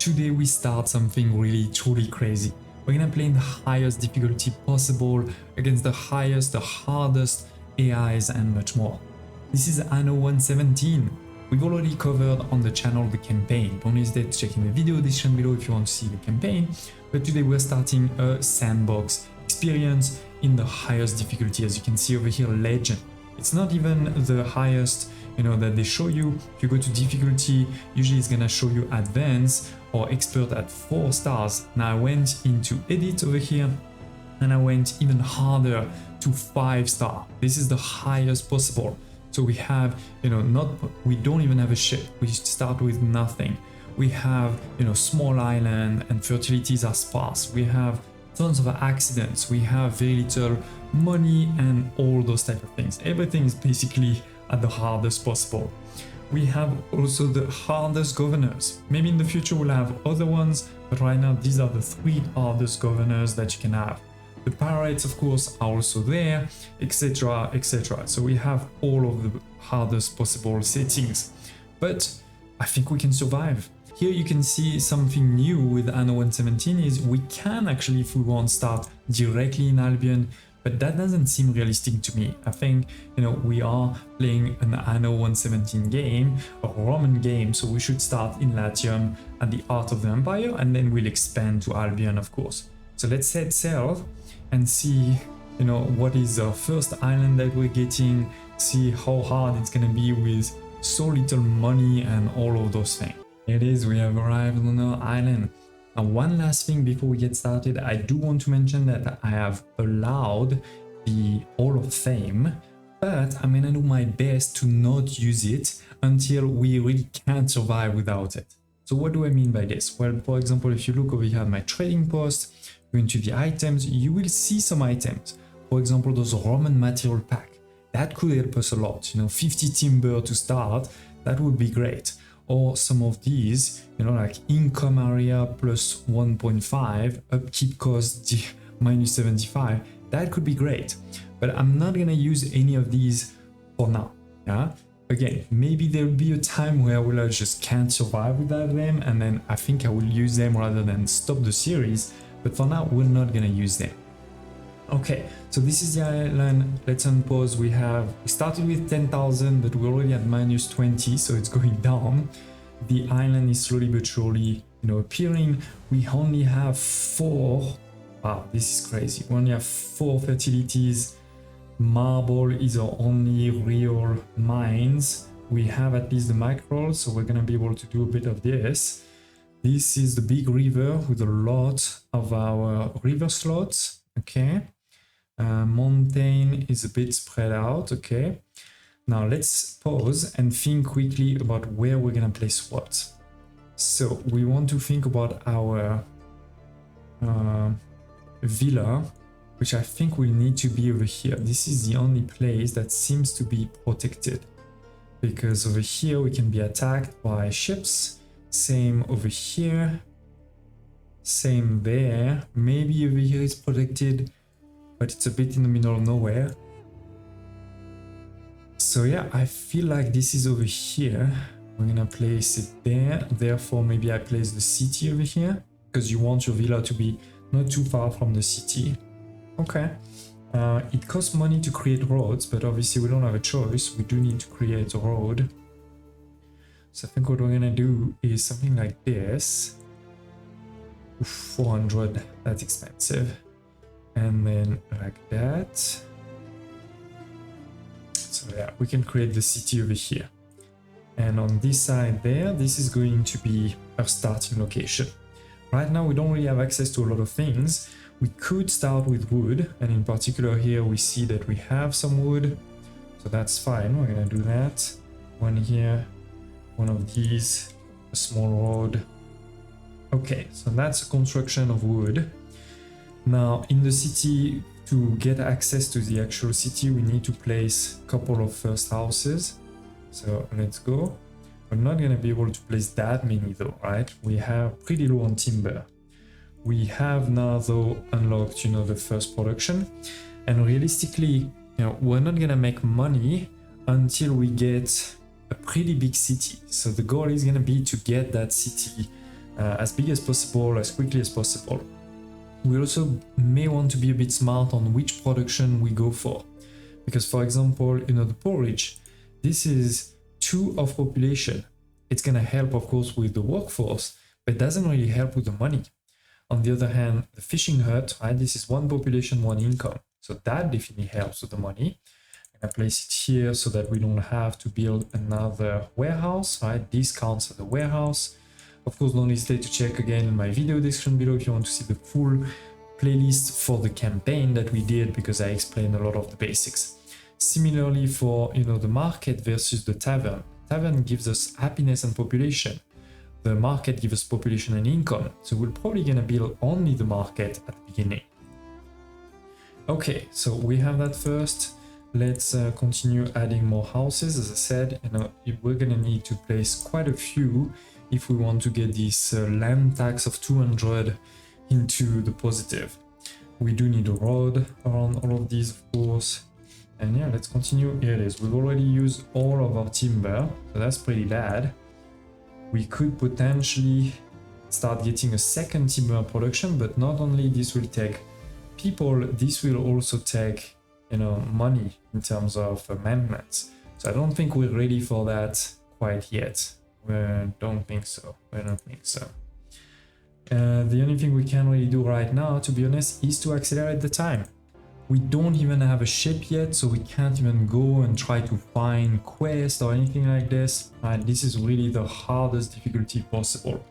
today we start something really truly crazy. We're gonna play in the highest difficulty possible against the highest, the hardest AIs and much more. This is Anno 117. We've already covered on the channel the campaign. Don't hesitate to check in the video description below if you want to see the campaign. But today we're starting a sandbox experience in the highest difficulty. As you can see over here, Legend. It's not even the highest, that they show you. If you go to difficulty, usually it's gonna show you advanced or expert at 4 stars. Now I went into edit over here and I went even harder to 5 star. This is the highest possible. So we have, we don't even have a ship. We start with nothing. We have, small island and fertilities are sparse. We have tons of accidents. We have very little money and all those type of things. Everything is basically at the hardest possible. We have also the hardest governors. Maybe in the future we'll have other ones, but right now these are the 3 hardest governors that you can have. The pirates, of course, are also there, etc, etc. So we have all of the hardest possible settings, but I think we can survive. Here you can see something new with Anno 117 is we can actually, if we want, start directly in Albion, but that doesn't seem realistic to me. I think, we are playing an Anno 117 game, a Roman game, so we should start in Latium at the Heart of the Empire, and then we'll expand to Albion, of course. So let's set sail and see, what is our first island that we're getting, see how hard it's gonna be with so little money and all of those things. Here it is, we have arrived on our island. Now, one last thing before we get started, I do want to mention that I have allowed the Hall of Fame, but I'm gonna do my best to not use it until we really can't survive without it. So what do I mean by this? Well, for example, if you look over here at my trading post, go into the items, you will see some items. For example, those Roman material pack. That could help us a lot. 50 timber to start, that would be great. Or some of these, like income area plus 1.5, upkeep cost minus 75, that could be great. But I'm not gonna use any of these for now. Yeah. Again, maybe there will be a time where I just can't survive without them, and then I think I will use them rather than stop the series. But for now, we're not gonna use them. Okay, so this is the island. Let's unpause. We started with 10,000, but we're already at minus 20, so it's going down. The island is slowly but surely, appearing. We only have 4. Wow, this is crazy. We only have 4 fertilities. Marble is our only real mines. We have at least the mackerel, so we're gonna be able to do a bit of this. This is the big river with a lot of our river slots. Okay. Mountain is a bit spread out. Okay. Now let's pause and think quickly about where we're gonna place what. So we want to think about our villa, which I think will need to be over here. This is the only place that seems to be protected, because over here we can be attacked by ships. Same over here, same there. Maybe over here is protected, but it's a bit in the middle of nowhere. So yeah, I feel like this is over here. We're gonna place it there. Therefore, maybe I place the city over here, because you want your villa to be not too far from the city. Okay. It costs money to create roads, but obviously we don't have a choice. We do need to create a road. So I think what we're gonna do is something like this. 400, that's expensive. And then like that. So yeah, we can create the city over here. And on this side there, this is going to be our starting location. Right now, we don't really have access to a lot of things. We could start with wood, and in particular here, we see that we have some wood. So that's fine, we're gonna do that. One here. One of these, a small road. Okay, so that's a construction of wood. Now in the city, to get access to the actual city, we need to place a couple of first houses. So let's go. We're not gonna be able to place that many though, right? We have pretty low on timber. We have now though unlocked, the first production. And realistically, we're not gonna make money until we get a pretty big city. So the goal is going to be to get that city as big as possible, as quickly as possible. We also may want to be a bit smart on which production we go for. Because for example, the porridge, this is 2 of population. It's gonna help, of course, with the workforce, but it doesn't really help with the money. On the other hand, the fishing hut, right, this is 1 population, 1 income. So that definitely helps with the money. I'm gonna place it here so that we don't have to build another warehouse, right? This counts as a warehouse. Of course, don't hesitate to check again in my video description below if you want to see the full playlist for the campaign that we did, because I explained a lot of the basics. Similarly for the market versus the tavern. Tavern gives us happiness and population. The market gives us population and income. So we're probably gonna build only the market at the beginning. Okay, so we have that first. Let's continue adding more houses. As I said, we're gonna need to place quite a few if we want to get this land tax of 200 into the positive. We do need a road around all of these, of course. And yeah, let's continue. Here it is. We've already used all of our timber, so that's pretty bad. We could potentially start getting a second timber production, but not only this will take people, this will also take money in terms of maintenance. So I don't think we're ready for that quite yet. We don't think so. The only thing we can really do right now, to be honest, is to accelerate the time. We don't even have a ship yet, so we can't even go and try to find quests or anything like this. And this is really the hardest difficulty possible.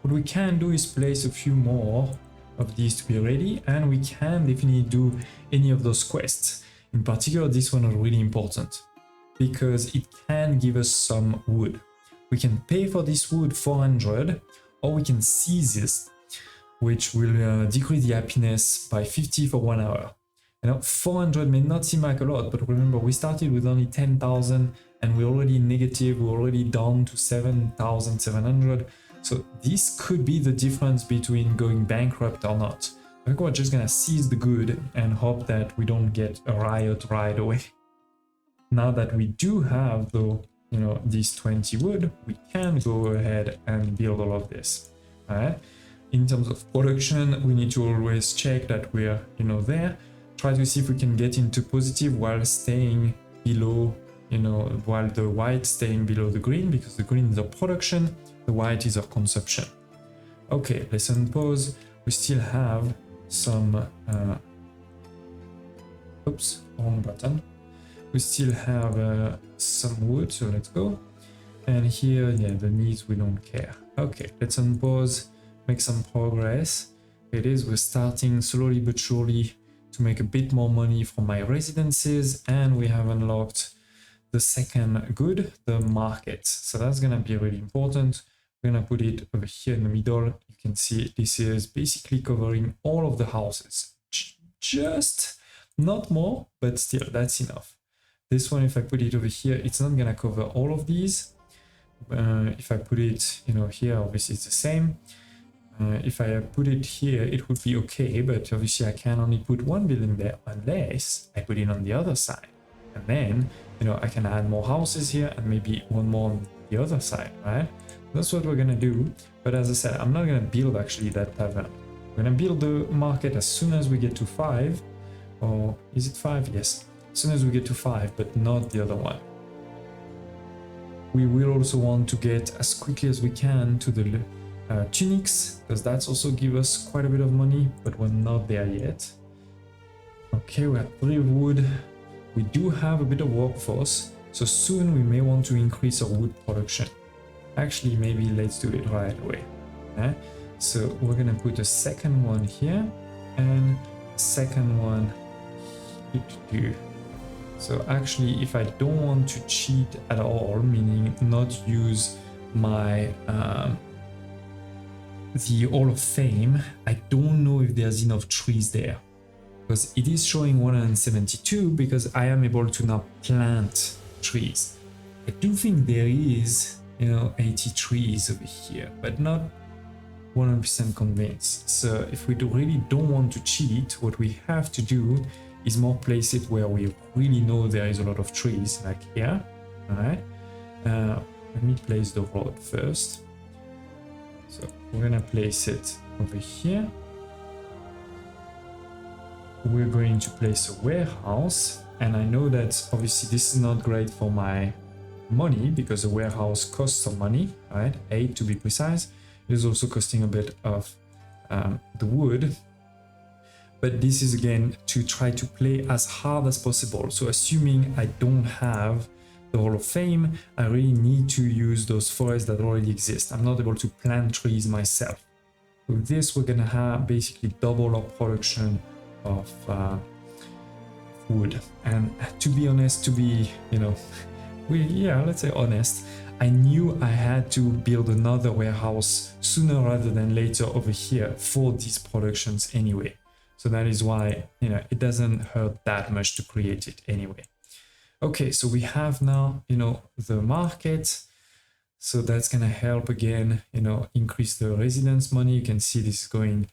What we can do is place a few more of these to be ready, and we can definitely do any of those quests. In particular, this one is really important because it can give us some wood. We can pay for this wood 400, or we can seize this, which will decrease the happiness by 50 for 1 hour. 400 may not seem like a lot, but remember, we started with only 10,000 and we're already negative, we're already down to 7,700. So this could be the difference between going bankrupt or not. I think we're just gonna seize the good and hope that we don't get a riot right away. Now that we do have, though, this 20 wood, we can go ahead and build all of this. All right. In terms of production, we need to always check that we're, there. Try to see if we can get into positive while staying below, while the white staying below the green, because the green is our production, the white is our consumption. Okay, let's unpause. We still have some, oops, wrong button. We still have some wood, so let's go. And here, yeah, the needs, we don't care. Okay, let's unpause, make some progress. It is, we're starting slowly but surely to make a bit more money from my residences, and we have unlocked the second good, the market. So that's gonna be really important. We're gonna put it over here in the middle. You can see this is basically covering all of the houses. Just not more, but still, that's enough. This one, if I put it over here, it's not gonna cover all of these. If I put it, here, obviously it's the same. If I put it here, it would be okay, but obviously I can only put one building there unless I put it on the other side. And then, I can add more houses here and maybe one more on the other side, right? That's what we're gonna do. But as I said, I'm not gonna build actually that tavern. We're gonna build the market as soon as we get to 5. Or is it 5? Yes. As soon as we get to 5, but not the other one. We will also want to get as quickly as we can to the tunics, because that's also give us quite a bit of money, but we're not there yet. Okay, we have 3 wood. We do have a bit of workforce, so soon we may want to increase our wood production. Actually, maybe let's do it right away. Okay? So we're gonna put a second one here and a second one here. So actually, if I don't want to cheat at all, meaning not use my the Hall of Fame, I don't know if there's enough trees there, because it is showing 172 because I am able to now plant trees. I do think there is, 80 trees over here, but not 100% convinced. So if we really don't want to cheat, what we have to do is more place it where we really know there is a lot of trees, like here. All right. Let me place the road first. So we're gonna place it over here. We're going to place a warehouse, and I know that obviously this is not great for my money because the warehouse costs some money, right? 8 to be precise. It is also costing a bit of the wood, but this is again to try to play as hard as possible. So assuming I don't have the Hall of Fame, I really need to use those forests that already exist. I'm not able to plant trees myself. With this, we're gonna have basically double our production of wood. And to be honest, let's say honest, I knew I had to build another warehouse sooner rather than later over here for these productions anyway. So that is why, it doesn't hurt that much to create it anyway. Okay, so we have now, the market. So that's gonna help again, increase the residence money. You can see this is going,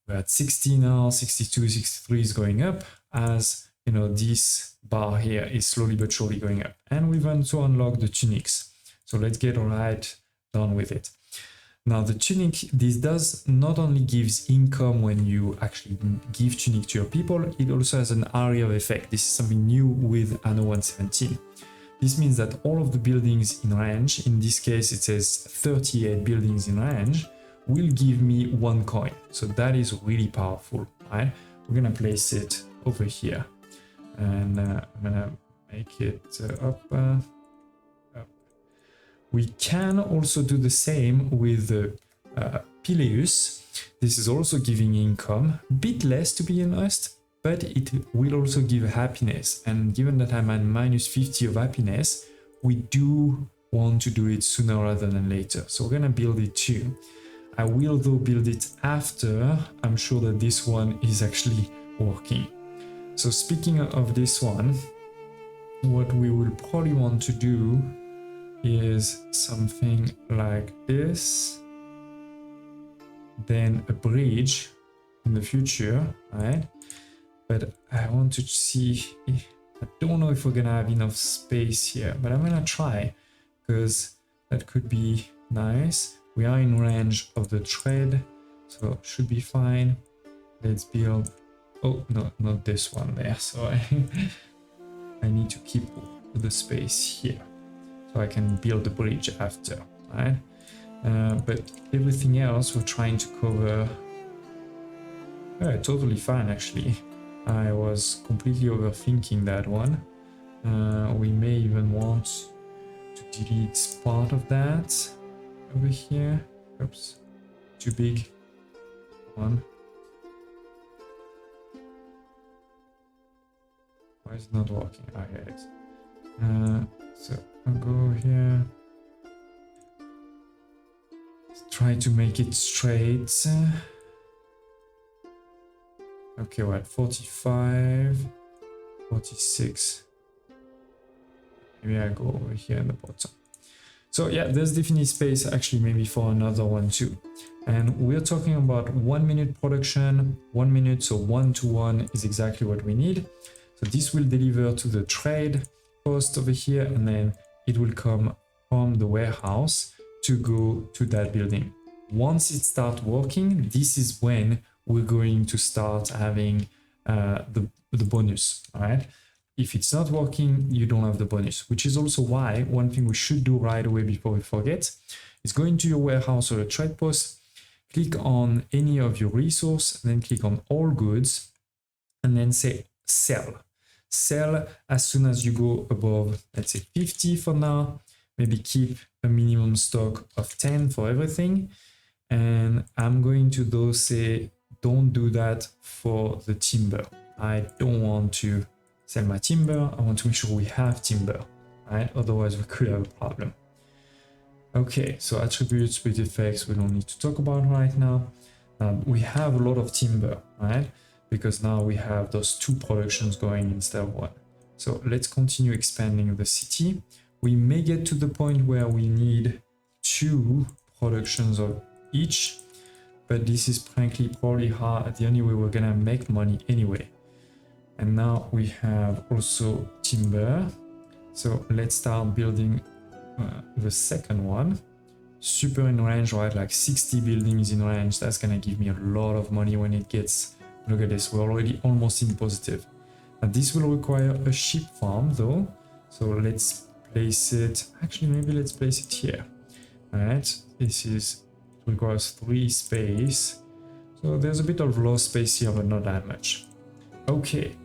we're at 60 now, 62, 63 is going up as, this bar here is slowly but surely going up. And we want to unlock the tunics. So let's get right done with it. Now the tunic, this does not only gives income when you actually give tunic to your people, it also has an area of effect. This is something new with Anno 117. This means that all of the buildings in range, in this case it says 38 buildings in range, will give me 1 coin. So that is really powerful, right? We're gonna place it over here, and I'm gonna make it up. We can also do the same with the Pileus. This is also giving income, a bit less to be honest, but it will also give happiness. And given that I'm at minus 50 of happiness, we do want to do it sooner rather than later. So we're gonna build it too. I will though build it after I'm sure that this one is actually working. So speaking of this one, what we will probably want to do is something like this, then a bridge in the future, right? But I want to see, I don't know if we're gonna have enough space here, but I'm gonna try because that could be nice. We are in range of the trade, so should be fine. Let's build, oh no, not this one there, so I need to keep the space here so I can build the bridge after, right? But everything else we're trying to cover, totally fine actually. I was completely overthinking that one. We may even want to delete part of that over here. Oops, too big. One. Why is it not working? I get it. So I'll go here. Try to make it straight. Okay, we're at 45, 46. Maybe I go over here in the bottom. So yeah, there's definitely space actually maybe for another one too. And we're talking about 1 minute production, 1 minute, so 1-to-1 is exactly what we need. So this will deliver to the trade post over here, and then it will come from the warehouse to go to that building. Once it starts working, this is when we're going to start having the bonus, all right? If it's not working, you don't have the bonus, which is also why one thing we should do right away before we forget is go into your warehouse or a trade post, click on any of your resource, and then click on all goods, and then say sell. Sell as soon as you go above, let's say 50 for now, maybe keep a minimum stock of 10 for everything. And I'm going to though say, don't do that for the timber. I don't want to sell my timber. I want to make sure we have timber, right? Otherwise we could have a problem. Okay, so attributes, split effects, we don't need to talk about right now. We have a lot of timber, right? Because now we have those 2 productions going instead of 1. So let's continue expanding the city. We may get to the point where we need 2 productions of each, but this is frankly probably hard. The only way we're gonna make money anyway. And now we have also timber. So let's start building the second one. super in range, right? Like 60 buildings in range. That's gonna give me a lot of money when it gets, look at this, we're already almost in positive. And this will require a sheep farm though. So let's place it, actually maybe let's place it here. All right, this is, it requires 3 space. So there's a bit of low space here, but not that much. Okay,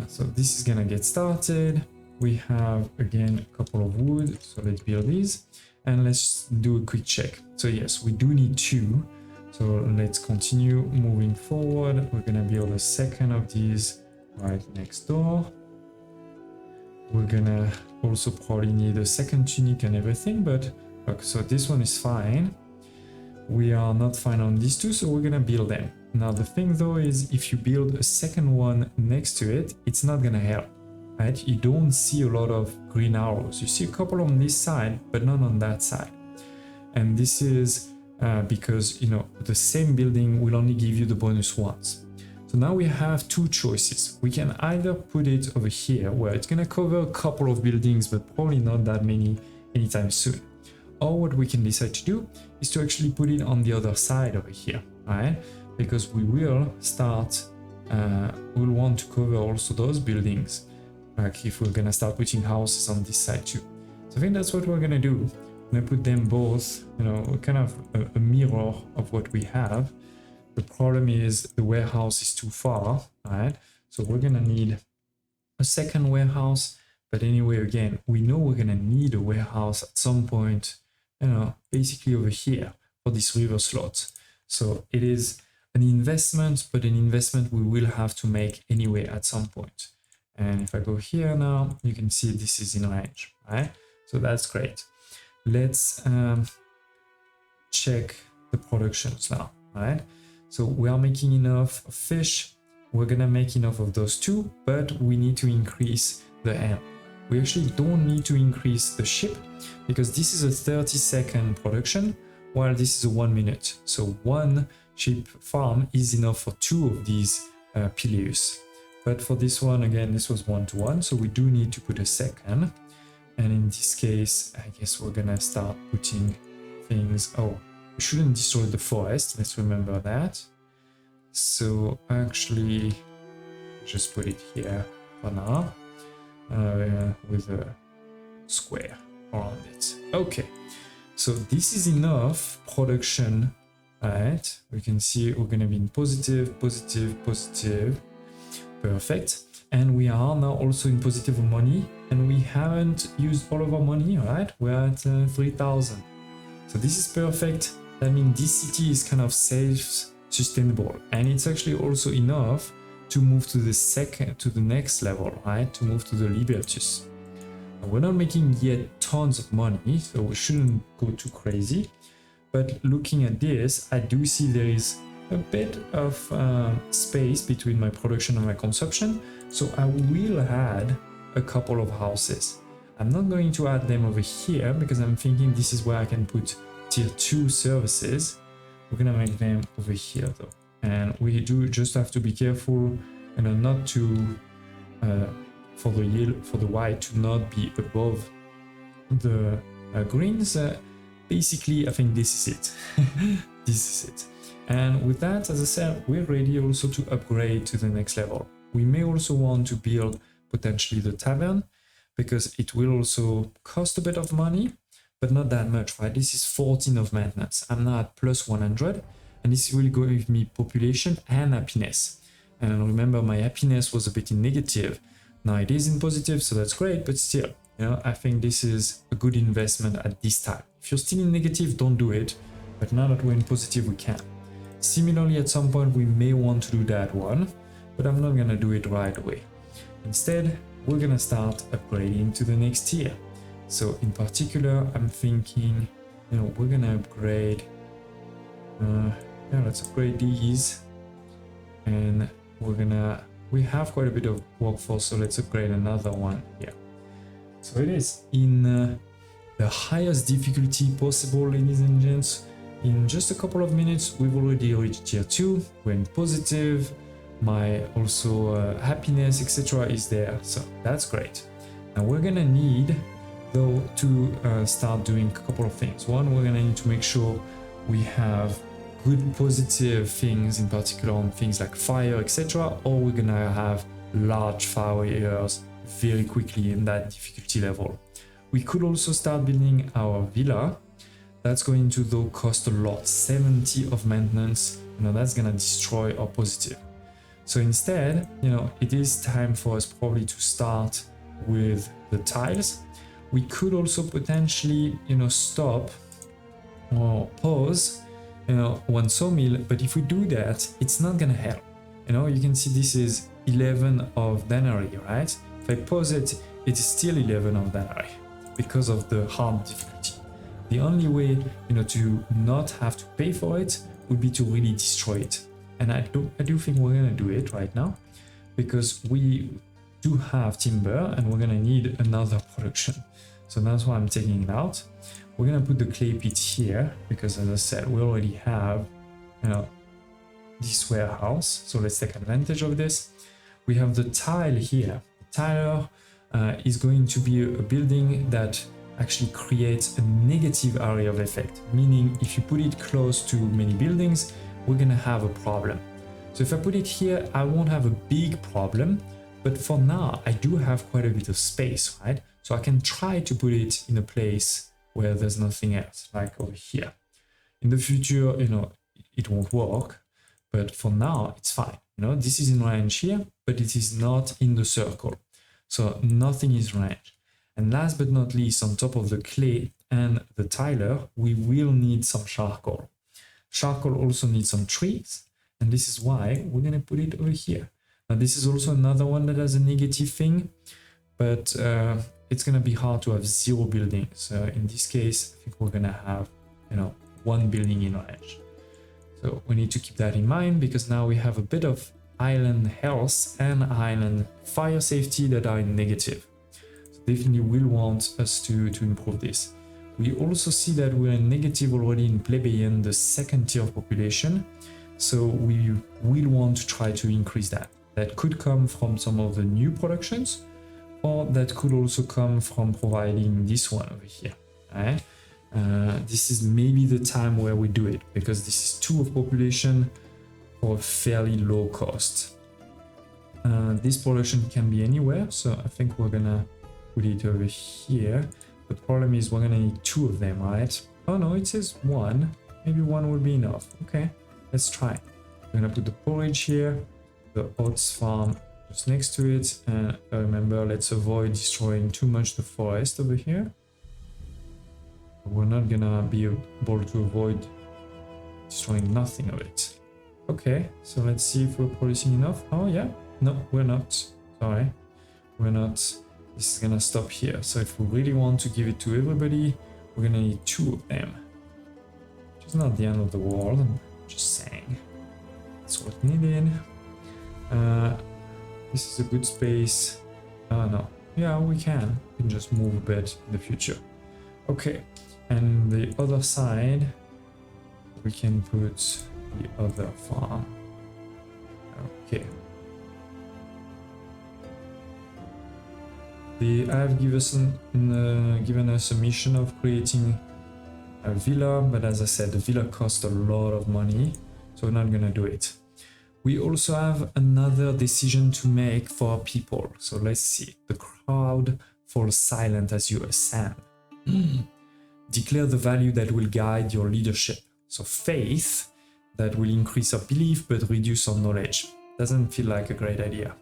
so this is gonna get started. We have again a couple of wood, so let's build these and let's do a quick check. So yes, we do need 2. So let's continue moving forward. We're gonna build a second of these right next door. We're gonna also probably need a second tunic and everything, but look, so this one is fine. We are not fine on these 2, so we're gonna build them. Now the thing though is, if you build a second one next to it, it's not gonna help, right? You don't see a lot of green arrows. You see a couple on this side, but not on that side. And this is because, you know, the same building will only give you the bonus once. So now we have 2 choices. We can either put it over here, where it's gonna cover a couple of buildings, but probably not that many anytime soon. Or what we can decide to do is to actually put it on the other side over here, right? Because we will start, we'll want to cover also those buildings, like if we're gonna start putting houses on this side too. So I think that's what we're gonna do. I'm gonna put them both, you know, kind of a mirror of what we have. The problem is the warehouse is too far, right? So we're gonna need a second warehouse. But anyway, again, we know we're gonna need a warehouse at some point, you know, basically over here for this river slot. So it is an investment, but an investment we will have to make anyway at some point. And if I go here now, you can see this is in range, right? So that's great. Let's check the productions now, right? So we are making enough fish. We're gonna make enough of those 2, but we need to increase the ham. We actually don't need to increase the sheep because this is a 30-second production, while this is a 1 minute. So 1 sheep farm is enough for 2 of these pileus. But for this one, again, this was 1-to-1, so we do need to put a second. And in this case, I guess we're gonna start putting things. Oh, we shouldn't destroy the forest, let's remember that. So actually, just put it here for now. With a square around it. Okay, so this is enough production, right? We can see we're going to be in positive, positive, positive. Perfect. And we are now also in positive money, and we haven't used all of our money, right? We're at 3,000. So this is perfect. That means this city is kind of self-sustainable, and it's actually also enough to move to the next level, right? To move to the Libertus. We're not making yet tons of money, so we shouldn't go too crazy. But looking at this, I do see there is a bit of space between my production and my consumption. So I will add a couple of houses. I'm not going to add them over here because I'm thinking this is where I can put tier 2 services. We're gonna make them over here though. And we do just have to be careful, you know, not to for the yellow, for the white to not be above the greens. Basically, I think this is it. This is it. And with that, as I said, we're ready also to upgrade to the next level. We may also want to build potentially the tavern because it will also cost a bit of money, but not that much, right? This is 14 of maintenance. I'm now at plus 100, and this will go with me population and happiness. And remember, my happiness was a bit in negative. Now it is in positive, so that's great, but still, you know, I think this is a good investment at this time. If you're still in negative, don't do it, but now that we're in positive, we can. Similarly, at some point, we may want to do that one, but I'm not gonna do it right away. Instead, we're gonna start upgrading to the next tier. So in particular, I'm thinking, you know, we're gonna upgrade, yeah, let's upgrade these, and we have quite a bit of workforce, so let's upgrade another one here. So it is in the highest difficulty possible, ladies and gents. In just a couple of minutes, we've already reached tier 2, we're in positive, my also happiness, etc. is there, so that's great. Now we're gonna need though to start doing a couple of things. One, we're gonna need to make sure we have good positive things, in particular on things like fire, etc., or we're gonna have large fires very quickly in that difficulty level. We could also start building our villa. That's going to though cost a lot, 70 of maintenance. That's gonna destroy our positive. So instead, it is time for us probably to start with the tiles. We could also potentially, stop or pause, one sawmill, but if we do that, it's not gonna help. You can see this is 11 of denarii, right? If I pause it, it is still 11 of denarii because of the hard difficulty. The only way, to not have to pay for it would be to really destroy it. And I do think we're gonna do it right now because we do have timber and we're gonna need another production. So that's why I'm taking it out. We're gonna put the clay pit here because, as I said, we already have, this warehouse. So let's take advantage of this. We have the tile here. The tile is going to be a building that actually creates a negative area of effect, meaning if you put it close to many buildings, we're gonna have a problem. So if I put it here, I won't have a big problem, but for now, I do have quite a bit of space, right? So I can try to put it in a place where there's nothing else, like over here. In the future, it won't work, but for now, it's fine. This is in range here, but it is not in the circle. So nothing is range. And last but not least, on top of the clay and the tiler, we will need some charcoal. Charcoal also needs some trees, and this is why we're gonna put it over here. Now this is also another one that has a negative thing, but it's gonna be hard to have 0 buildings. In this case, I think we're gonna have, 1 building in range. So we need to keep that in mind because now we have a bit of island health and island fire safety that are in negative. So definitely will want us to improve this. We also see that we're in negative already in plebeian, the second tier of population. So we will want to try to increase that. That could come from some of the new productions, or that could also come from providing this one over here. Right? This is maybe the time where we do it because this is 2 of population for a fairly low cost. This production can be anywhere, so I think we're gonna put it over here. The problem is we're gonna need 2 of them, right? Oh no, it says 1. Maybe 1 will be enough. Okay, let's try. We're gonna put the porridge here, the oats farm just next to it, and remember, let's avoid destroying too much the forest over here. We're not gonna be able to avoid destroying nothing of it. Okay, so let's see if we're producing enough. Oh yeah, no, we're not. Sorry, we're not. This is gonna stop here. So if we really want to give it to everybody, we're gonna need 2 of them. Which is not the end of the world, I'm just saying. That's what's needed. This is a good space. No, yeah, we can just move a bit in the future. Okay, and the other side, we can put the other farm. Okay. They have given us a mission of creating a villa, but as I said, the villa costs a lot of money, so we're not gonna do it. We also have another decision to make for our people. So let's see. The crowd falls silent as you ascend. Declare the value that will guide your leadership. So faith, that will increase our belief but reduce our knowledge. Doesn't feel like a great idea.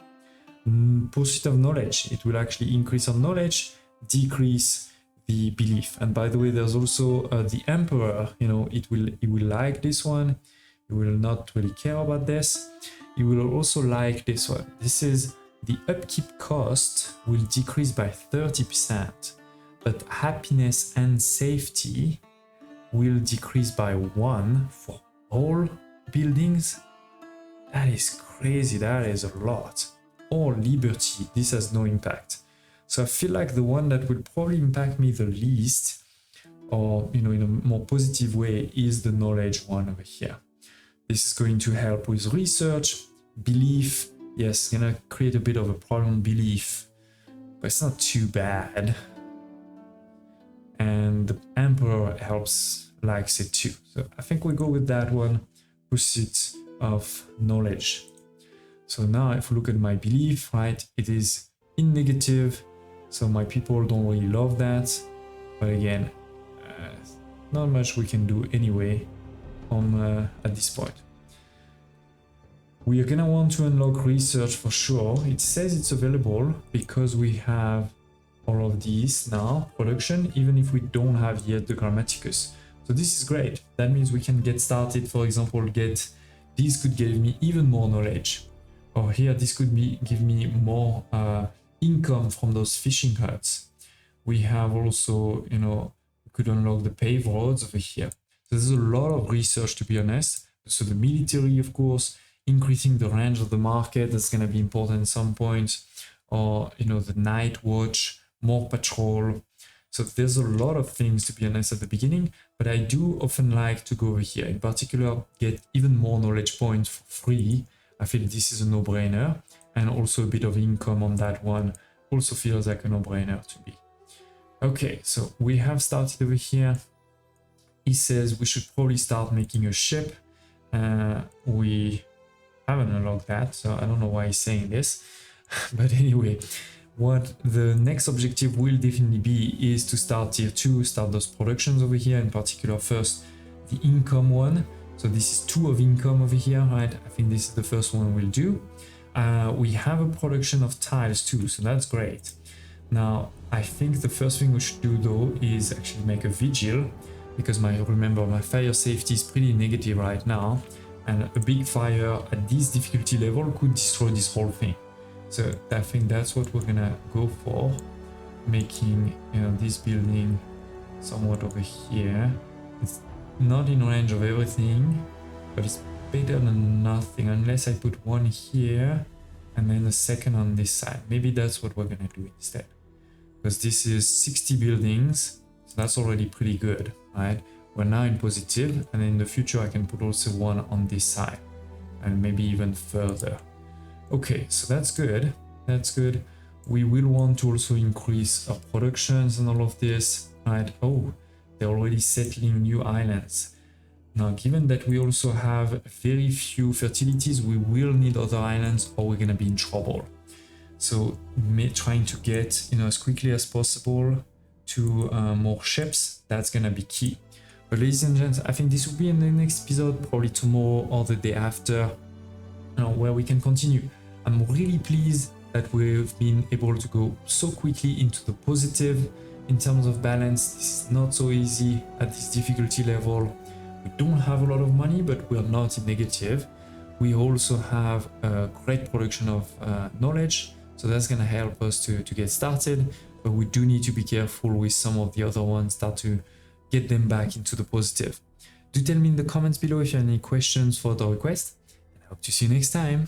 Pursuit of knowledge, it will actually increase our knowledge, decrease the belief. And by the way, there's also the emperor, he will like this one. He will not really care about this. He will also like this one. This is the upkeep cost will decrease by 30%, but happiness and safety will decrease by 1 for all buildings. That is crazy, that is a lot. Or liberty, this has no impact. So I feel like the one that will probably impact me the least, or in a more positive way, is the knowledge one over here. This is going to help with research, belief. Yes, gonna create a bit of a problem, belief, but it's not too bad. and the Emperor helps likes it too. So I think we go with that one, pursuit of knowledge. So now if we look at my belief, right, it is in negative, so my people don't really love that, but again, not much we can do anyway at this point. We are gonna want to unlock research for sure. It says it's available because we have all of these now, production, even if we don't have yet the Grammaticus. So this is great. That means we can get started, for example, this could give me even more knowledge. Or here, this could give me more income from those fishing huts. We have also, you know, we could unlock the paved roads over here. So there's a lot of research, to be honest. So the military, of course, increasing the range of the market, that's going to be important at some point. Or, you know, the night watch, more patrol. So there's a lot of things, to be honest, at the beginning, but I do often like to go over here. In particular, get even more knowledge points for free. I feel this is a no-brainer, and also a bit of income on that one also feels like a no-brainer to me. Okay, so we have started over here. He says we should probably start making a ship. We haven't unlocked that, so I don't know why he's saying this. But anyway, what the next objective will definitely be is to start tier 2, start those productions over here, in particular first the income one. So this is 2 of income over here, right? I think this is the first one we'll do. We have a production of tiles too, so that's great. Now, I think the first thing we should do though is actually make a vigil, because remember my fire safety is pretty negative right now, and a big fire at this difficulty level could destroy this whole thing. So I think that's what we're gonna go for, making, you know, this building somewhat over here. It's not in range of everything, but it's better than nothing, unless I put one here and then a second on this side. Maybe that's what we're gonna do instead, because this is 60 buildings, so that's already pretty good, right? We're now in positive, and in the future I can put also one on this side and maybe even further. Okay, so that's good. That's good. We will want to also increase our productions and all of this, right? Oh, they're already settling new islands. Now, given that we also have very few fertilities, we will need other islands or we're gonna be in trouble. So trying to get, you know, as quickly as possible to more ships, that's gonna be key. But ladies and gents, I think this will be in the next episode, probably tomorrow or the day after, you know, where we can continue. I'm really pleased that we've been able to go so quickly into the positive in terms of balance. This is not so easy at this difficulty level. We don't have a lot of money, but we're not in negative. We also have a great production of knowledge, so that's going to help us to get started. But we do need to be careful with some of the other ones, start to get them back into the positive. Do tell me in the comments below if you have any questions for the request, and I hope to see you next time.